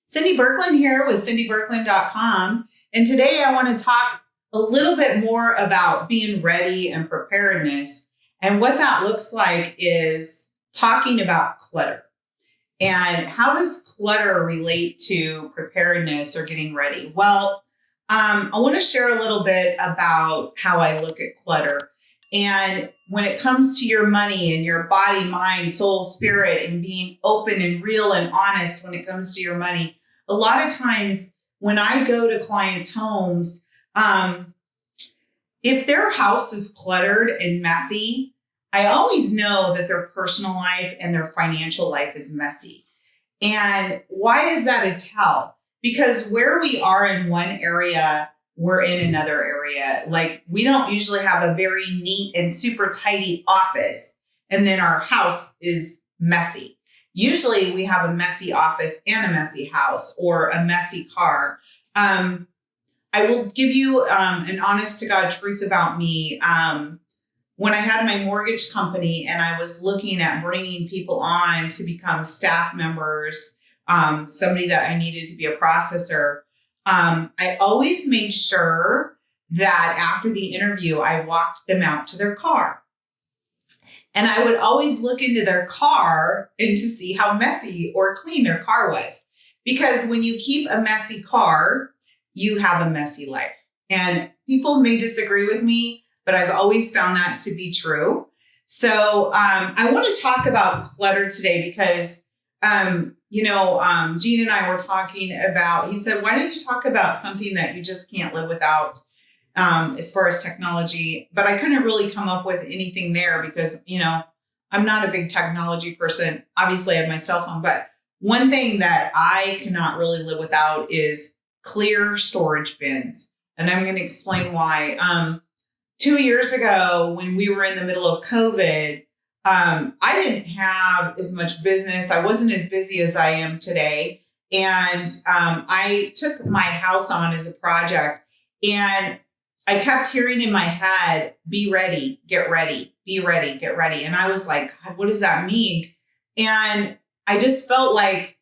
Cindy Berkland here with cindyberkland.com. And today I want to talk a little bit more about being ready and preparedness. And what that looks like is talking about clutter. And how does clutter relate to preparedness or getting ready? Well, I want to share a little bit about how I look at clutter. And when it comes to your money and your body, mind, soul, spirit, and being open and real and honest when it comes to your money, a lot of times when I go to clients' homes, if their house is cluttered and messy, I always know that their personal life and their financial life is messy. And why is that a tell? Because where we are in one area, we're in another area. Like, we don't usually have a very neat and super tidy office, and then our house is messy. Usually we have a messy office and a messy house, or a messy car. I will give you an honest to God truth about me. When I had my mortgage company and I was looking at bringing people on to become staff members, somebody that I needed to be a processor, I always made sure that after the interview, I walked them out to their car. And I would always look into their car and to see how messy or clean their car was. Because when you keep a messy car, you have a messy life. And people may disagree with me, but I've always found that to be true. So I want to talk about clutter today because, Gene and I were talking about, he said, why don't you talk about something that you just can't live without as far as technology? But I couldn't really come up with anything there because, I'm not a big technology person. Obviously, I have my cell phone, but one thing that I cannot really live without is clear storage bins. And I'm going to explain why. 2 years ago, when we were in the middle of COVID, I didn't have as much business. I wasn't as busy as I am today. And I took my house on as a project, and I kept hearing in my head, be ready, get ready, be ready, get ready. And I was like, God, what does that mean? And I just felt like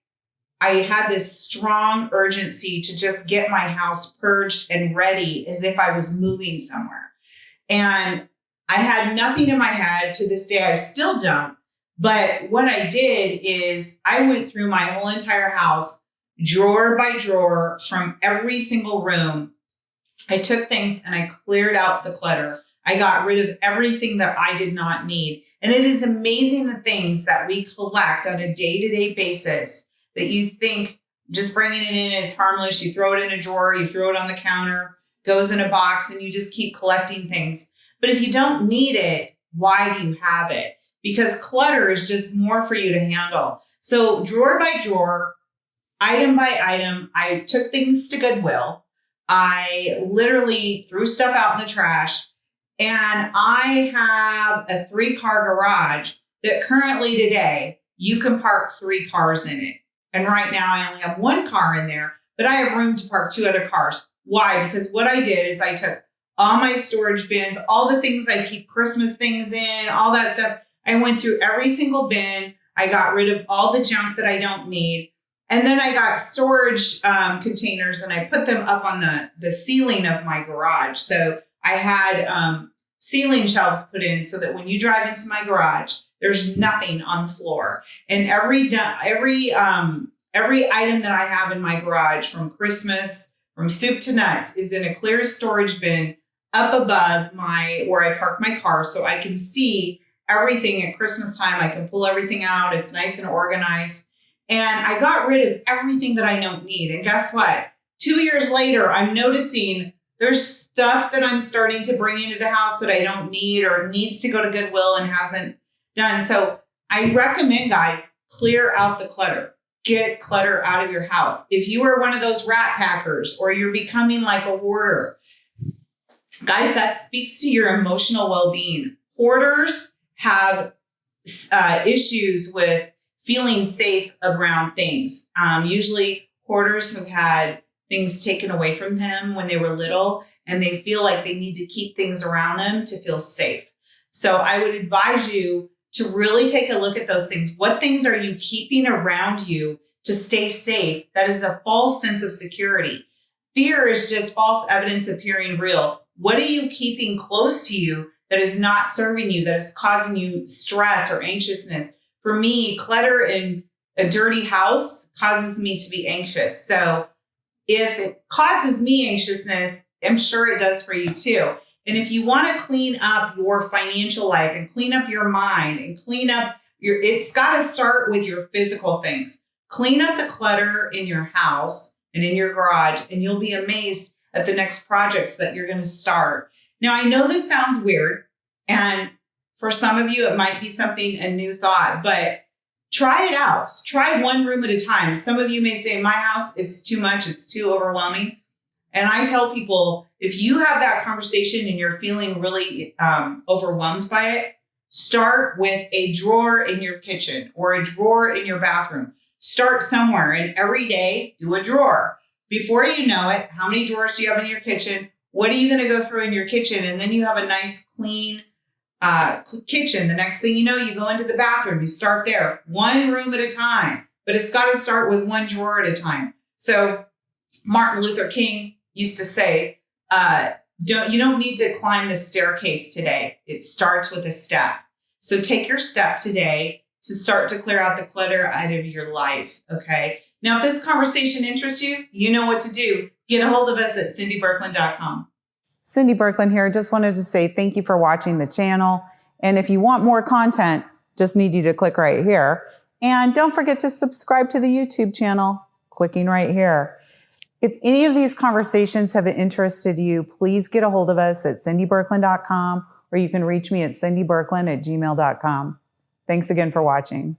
I had this strong urgency to just get my house purged and ready as if I was moving somewhere. And I had nothing in my head. To this day, I still don't. But what I did is I went through my whole entire house, drawer by drawer, from every single room. I took things and I cleared out the clutter. I got rid of everything that I did not need. And it is amazing the things that we collect on a day-to-day basis that you think just bringing it in is harmless. You throw it in a drawer, you throw it on the counter, goes in a box, and you just keep collecting things. But if you don't need it, why do you have it? Because clutter is just more for you to handle. So drawer by drawer, item by item, I took things to Goodwill. I literally threw stuff out in the trash. And I have a 3-car garage that currently today, you can park 3 cars in it. And right now I only have 1 car in there, but I have room to park 2 other cars. Why? Because what I did is I took all my storage bins, all the things I keep Christmas things in, all that stuff. I went through every single bin. I got rid of all the junk that I don't need. And then I got storage containers and I put them up on the ceiling of my garage. So I had ceiling shelves put in so that when you drive into my garage, there's nothing on the floor. And every item that I have in my garage, from Christmas, from soup to nuts, is in a clear storage bin up above where I park my car, so I can see everything at Christmas time. I can pull everything out. It's nice and organized. And I got rid of everything that I don't need. And guess what? 2 years later, I'm noticing there's stuff that I'm starting to bring into the house that I don't need or needs to go to Goodwill and hasn't done. So I recommend, guys, clear out the clutter. Get clutter out of your house. If you are one of those rat packers or you're becoming like a hoarder, guys, that speaks to your emotional well-being. Hoarders have issues with feeling safe around things. Usually hoarders have had things taken away from them when they were little, and they feel like they need to keep things around them to feel safe. So I would advise you to really take a look at those things. What things are you keeping around you to stay safe. That is a false sense of security. Fear is just false evidence appearing real. What are you keeping close to you that is not serving you, that is causing you stress or anxiousness? For me, clutter in a dirty house causes me to be anxious. So if it causes me anxiousness, I'm sure it does for you too. And if you want to clean up your financial life and clean up your mind and clean up it's got to start with your physical things. Clean up the clutter in your house and in your garage, and you'll be amazed at the next projects that you're going to start. Now, I know this sounds weird, and for some of you, it might be a new thought, but try it out. Try one room at a time. Some of you may say, my house, it's too much. It's too overwhelming. And I tell people, if you have that conversation and you're feeling really overwhelmed by it, start with a drawer in your kitchen or a drawer in your bathroom. Start somewhere, and every day do a drawer. Before you know it, how many drawers do you have in your kitchen? What are you going to go through in your kitchen? And then you have a nice, clean kitchen. The next thing you know, you go into the bathroom. You start there, one room at a time. But it's got to start with one drawer at a time. So Martin Luther King used to say, you don't need to climb the staircase today. It starts with a step. So take your step today to start to clear out the clutter out of your life. Okay. Now, if this conversation interests you, you know what to do. Get a hold of us at CindyBerkland.com. Cindy Berkland here. Just wanted to say thank you for watching the channel. And if you want more content, just need you to click right here. And don't forget to subscribe to the YouTube channel, clicking right here. If any of these conversations have interested you, please get a hold of us at CindyBerkland.com, or you can reach me at CindyBerkland@gmail.com. Thanks again for watching.